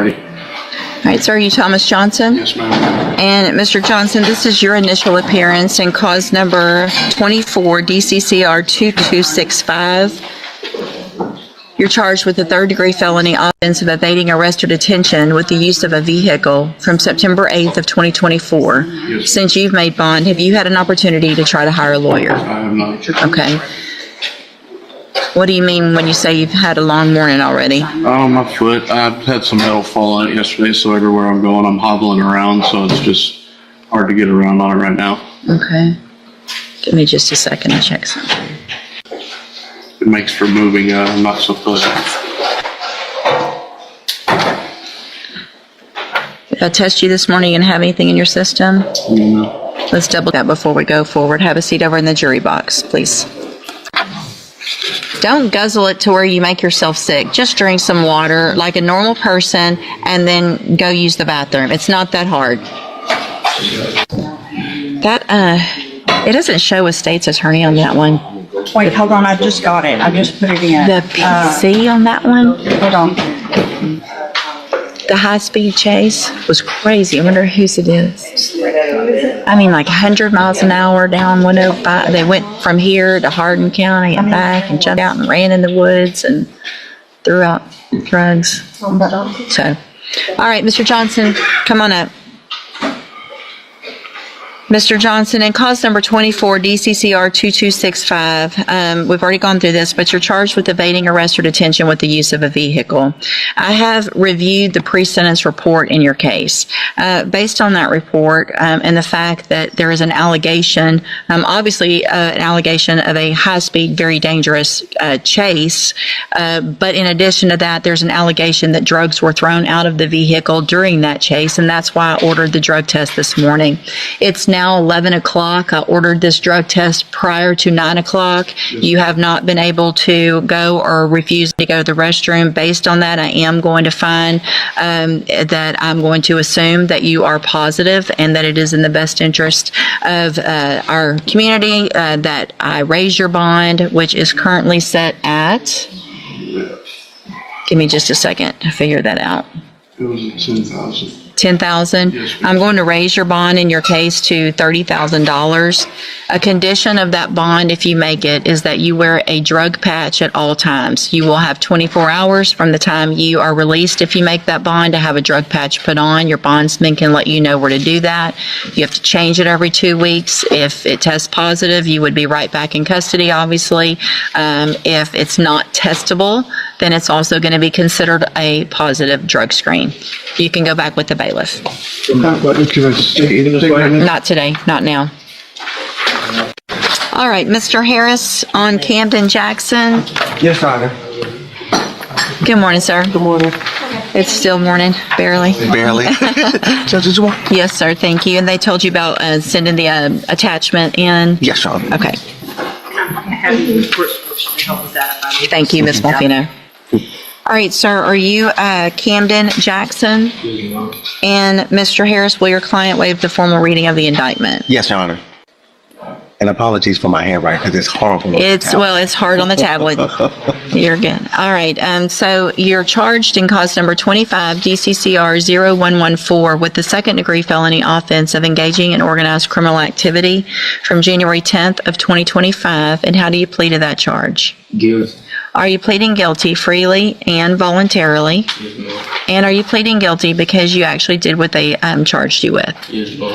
right. All right, sir, are you Thomas Johnson? Yes, ma'am. And Mr. Johnson, this is your initial appearance in cause number 24 DCCR 2265. You're charged with a third-degree felony offense of evading arrest or detention with the use of a vehicle from September 8th of 2024. Yes. Since you've made bond, have you had an opportunity to try to hire a lawyer? I have not. Okay. What do you mean when you say you've had a long morning already? My foot. I had some metal fall on it yesterday, so everywhere I'm going, I'm hobbling around, so it's just hard to get around on it right now. Okay. Give me just a second to check something. It makes for moving not so pleasant. Did I test you this morning and have anything in your system? No. Let's double that before we go forward. Have a seat over in the jury box, please. Don't guzzle it to where you make yourself sick. Just drink some water like a normal person and then go use the bathroom. It's not that hard. It doesn't show a state's attorney on that one. Wait, hold on, I just got it. I just put it in. The PC on that one? Hold on. The high-speed chase was crazy. I wonder whose it is. I mean, like 100 miles an hour down 105. They went from here to Hardin County and back and jumped out and ran in the woods and threw out drugs. So, all right, Mr. Johnson, come on up. Mr. Johnson, in cause number 24, DCCR 2265, we've already gone through this, but you're charged with evading arrest or detention with the use of a vehicle. I have reviewed the pre-sentence report in your case. Based on that report and the fact that there is an allegation, obviously an allegation of a high-speed, very dangerous chase, but in addition to that, there's an allegation that drugs were thrown out of the vehicle during that chase, and that's why I ordered the drug test this morning. It's now 11 o'clock. I ordered this drug test prior to 9 o'clock. You have not been able to go or refuse to go to the restroom. Based on that, I am going to find that I'm going to assume that you are positive and that it is in the best interest of our community that I raise your bond, which is currently set at, give me just a second to figure that out. It was at 10,000. 10,000. Yes, I'm going to raise your bond in your case to $30,000. A condition of that bond, if you make it, is that you wear a drug patch at all times. You will have 24 hours from the time you are released, if you make that bond, to have a drug patch put on. Your bondsman can let you know where to do that. You have to change it every 2 weeks. If it tests positive, you would be right back in custody, obviously. If it's not testable, then it's also going to be considered a positive drug screen. You can go back with the bailiff. Not today, not now. All right, Mr. Harris on Camden Jackson. Yes, Honor. Good morning, sir. Good morning. It's still morning, barely. Barely. Judge, did you want? Yes, sir, thank you. And they told you about sending the attachment in? Yes, Your Honor. Okay. Thank you, Ms. Malfino. All right, sir, are you Camden Jackson? And Mr. Harris, will your client waive the formal reading of the indictment? Yes, Your Honor. And apologies for my handwriting because it's horrible. It's hard on the tablet. You're good. All right. So you're charged in cause number 25 DCCR 0114 with the second degree felony offense of engaging in organized criminal activity from January 10th of 2025. And how do you plead to that charge? Guilty. Are you pleading guilty freely and voluntarily? Yes, ma'am. And are you pleading guilty because you actually did what they charged you with? Yes, ma'am.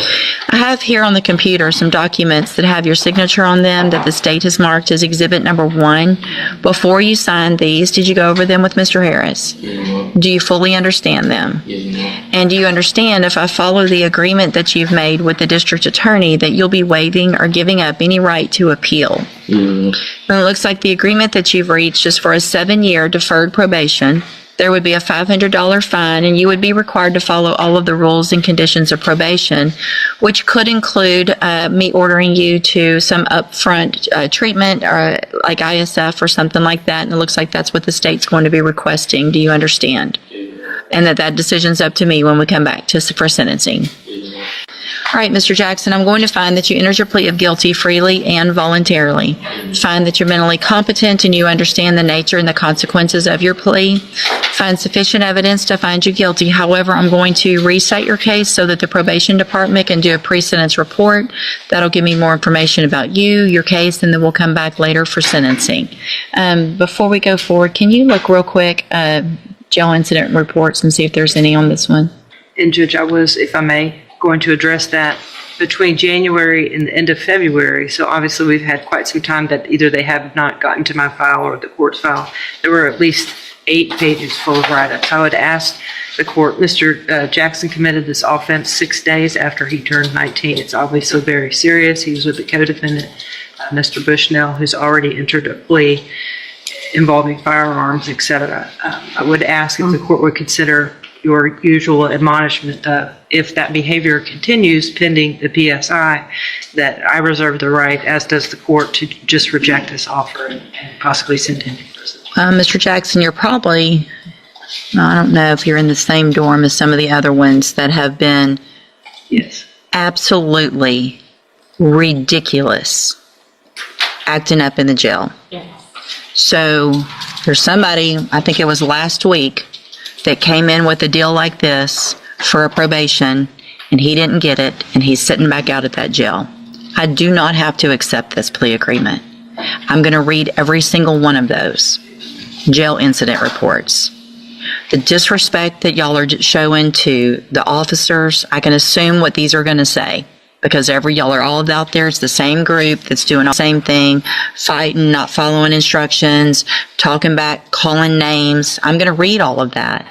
I have here on the computer some documents that have your signature on them that the state has marked as exhibit number 1. Before you signed these, did you go over them with Mr. Harris? Yes, ma'am. Do you fully understand them? Yes, ma'am. And do you understand, if I follow the agreement that you've made with the district attorney, that you'll be waiving or giving up any right to appeal? Yes, ma'am. And it looks like the agreement that you've reached is for a 7-year deferred probation. There would be a $500 fine, and you would be required to follow all of the rules and conditions of probation, which could include me ordering you to some upfront treatment, or like ISF or something like that. And it looks like that's what the state's going to be requesting. Do you understand? And that decision's up to me when we come back for sentencing. Yes, ma'am. All right, Mr. Jackson, I'm going to find that you entered your plea of guilty freely and voluntarily. Find that you're mentally competent and you understand the nature and the consequences of your plea. Find sufficient evidence to find you guilty. However, I'm going to recite your case so that the probation department can do a pre-sentence report. That'll give me more information about you, your case, and then we'll come back later for sentencing. Before we go forward, can you look real quick, jail incident reports and see if there's any on this one? And Judge, I was, if I may, going to address that between January and the end of February. So obviously we've had quite some time that either they have not gotten to my file or the court's file. There were at least 8 pages full of write-ups. I would ask the court, Mr. Jackson committed this offense 6 days after he turned 19. It's obviously very serious. He was with the co-defendant, Mr. Bushnell, who's already entered a plea involving firearms, etc. I would ask if the court would consider your usual admonishment if that behavior continues pending the PSI, that I reserve the right, as does the court, to just reject this offer and possibly send him to prison. Mr. Jackson, you're probably, I don't know if you're in the same dorm as some of the other ones that have been Yes. absolutely ridiculous acting up in the jail. So there's somebody, I think it was last week, that came in with a deal like this for a probation, and he didn't get it, and he's sitting back out at that jail. I do not have to accept this plea agreement. I'm going to read every single one of those jail incident reports. The disrespect that y'all are showing to the officers, I can assume what these are going to say, because y'all are all out there. It's the same group that's doing the same thing, fighting, not following instructions, talking back, calling names. I'm going to read all of that.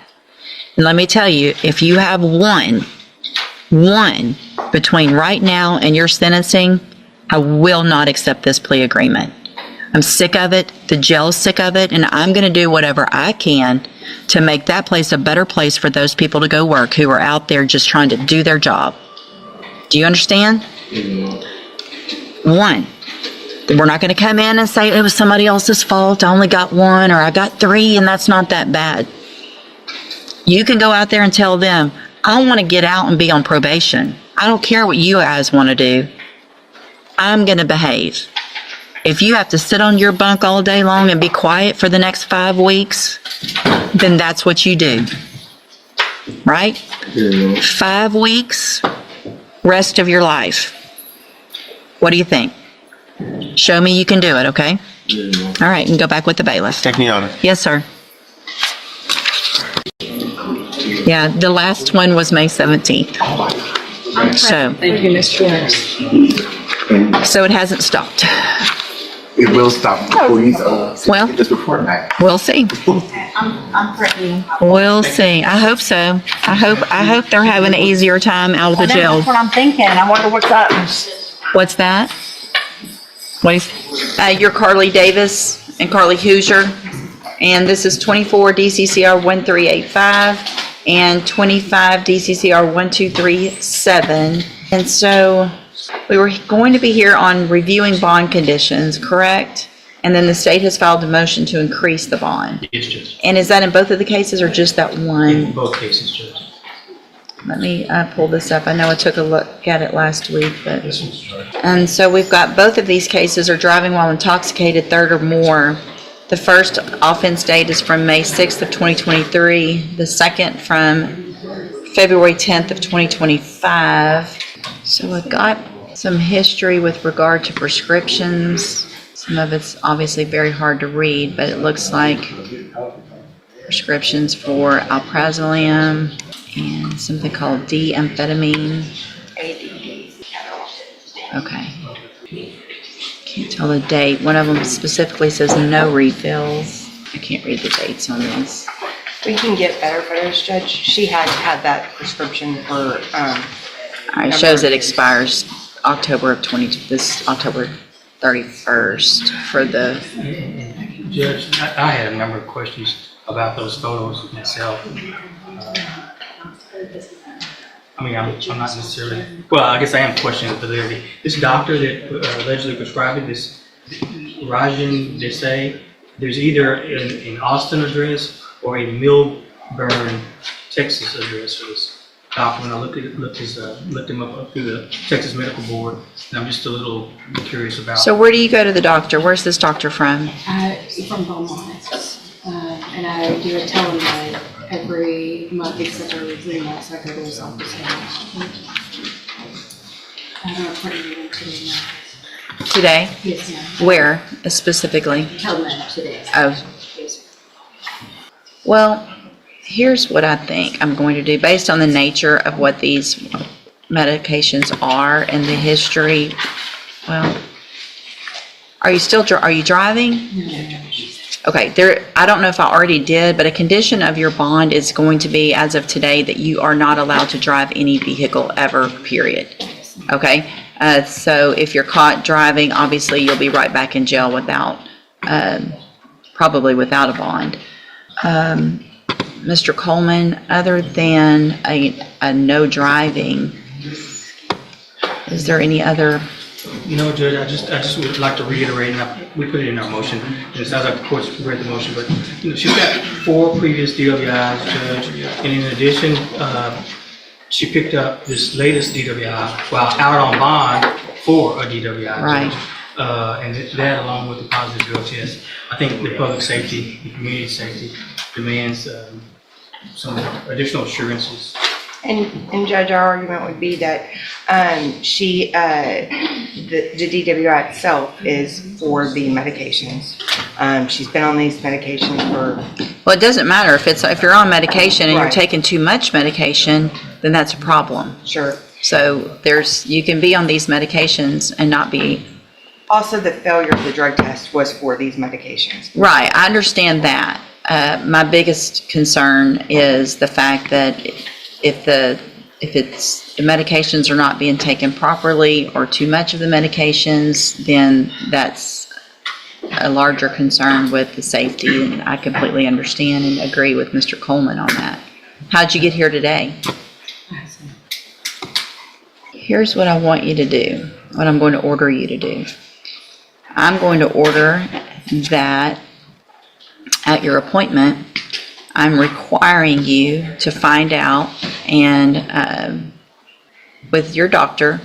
And let me tell you, if you have one between right now and your sentencing, I will not accept this plea agreement. I'm sick of it. The jail's sick of it. And I'm going to do whatever I can to make that place a better place for those people to go work who are out there just trying to do their job. Do you understand? One. We're not going to come in and say it was somebody else's fault. I only got 1 or I got 3 and that's not that bad. You can go out there and tell them, I want to get out and be on probation. I don't care what you guys want to do. I'm going to behave. If you have to sit on your bunk all day long and be quiet for the next 5 weeks, then that's what you do. Right? 5 weeks, rest of your life. What do you think? Show me you can do it, okay? All right, and go back with the bailiff. Take me on it. Yes, sir. Yeah, the last one was May 17th. So, Thank you, Ms. Flores. so it hasn't stopped. It will stop before you Well, just before night. we'll see. I'm threatening. We'll see. I hope so. I hope they're having an easier time out of the jail. That's what I'm thinking. I wonder what's up. What's that? What is, you're Carly Davis and Carly Hoosier. And this is 24 DCCR 1385 and 25 DCCR 1237. And so we were going to be here on reviewing bond conditions, correct? And then the state has filed a motion to increase the bond. Yes, Judge. And is that in both of the cases or just that one? In both cases, Judge. Let me pull this up. I know I took a look at it last week, but. This one's charged. And so we've got both of these cases are driving while intoxicated, 3rd or more. The first offense date is from May 6th of 2023. The second from February 10th of 2025. So I've got some history with regard to prescriptions. Some of it's obviously very hard to read, but it looks like prescriptions for alprazolam and something called D-amphetamine. Okay. Can't tell the date. One of them specifically says no refills. I can't read the dates on these. We can get better photos, Judge. She had had that prescription for, All right, it shows it expires October of this October 31st for the, Judge, I had a number of questions about those photos myself. I mean, I'm not necessarily, well, I guess I am questioning the validity. This doctor that allegedly prescribed it, this Rajan Desai, there's either an Austin address or a Millburn, Texas address for this. doctor, and I looked him up through the Texas Medical Board, and I'm just a little curious about. So where do you go to the doctor? Where's this doctor from? From Beaumont, and I do a telemed every month except every 3 months. I go to his office now. I have an appointment today now. Today? Yes, ma'am. Where specifically? Telemed today. Oh, Yes. well, here's what I think I'm going to do based on the nature of what these medications are and the history. Well, are you driving? No. Okay, I don't know if I already did, but a condition of your bond is going to be, as of today, that you are not allowed to drive any vehicle ever, period. Okay? So if you're caught driving, obviously you'll be right back in jail probably without a bond. Mr. Coleman, other than a no driving, is there any other? You know, Judge, I just would like to reiterate, and we put it in our motion, and it sounds like the court's read the motion, but, you know, she's got 4 previous DWIs, Judge, and in addition, she picked up this latest DWI while out on bond for a DWI, Right. Judge. And that, along with the positive drug test, I think the public safety, the community safety demands some additional assurances. And Judge, our argument would be that the DWI itself is for the medications. She's been on these medications for, Well, it doesn't matter if you're on medication and you're Right. taking too much medication, then that's a problem. sure. So you can be on these medications and not be. Also, the failure of the drug test was for these medications. Right, I understand that. My biggest concern is the fact that if the medications are not being taken properly or too much of the medications, then that's a larger concern with the safety, and I completely understand and agree with Mr. Coleman on that. How'd you get here today? Here's what I want you to do, what I'm going to order you to do. I'm going to order that at your appointment, I'm requiring you to find out and with your doctor,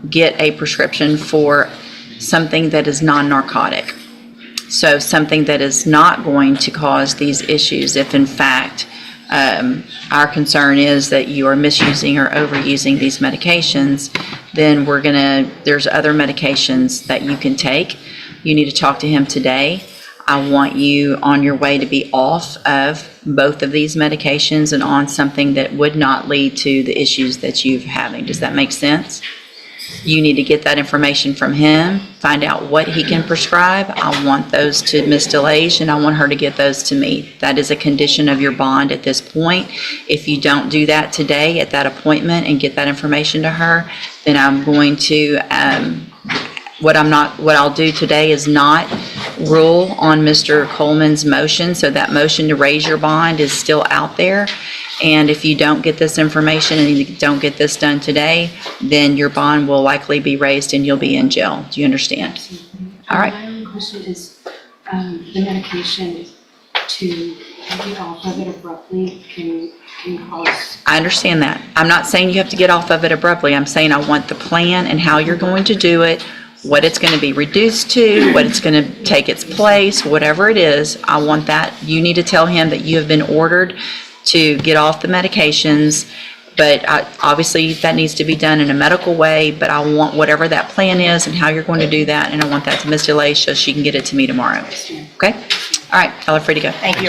get a prescription for something that is non-narcotic. So something that is not going to cause these issues if in fact our concern is that you are misusing or overusing these medications, then there's other medications that you can take. You need to talk to him today. I want you on your way to be off of both of these medications and on something that would not lead to the issues that you're having. Does that make sense? You need to get that information from him, find out what he can prescribe. I want those to Ms. DeLage, and I want her to get those to me. That is a condition of your bond at this point. If you don't do that today at that appointment and get that information to her, then I'm going to, what I'll do today is not rule on Mr. Coleman's motion, so that motion to raise your bond is still out there. And if you don't get this information and you don't get this done today, then your bond will likely be raised and you'll be in jail. Do you understand? All right. My only question is, the medication to get off of it abruptly can cause. I understand that. I'm not saying you have to get off of it abruptly. I'm saying I want the plan and how you're going to do it, what it's going to be reduced to, what it's going to take its place, whatever it is. I want that. You need to tell him that you have been ordered to get off the medications, but obviously that needs to be done in a medical way, but I want whatever that plan is and how you're going to do that, and I want that to Ms. DeLay so she can get it to me tomorrow. Okay? All right, y'all are free to go. Thank you.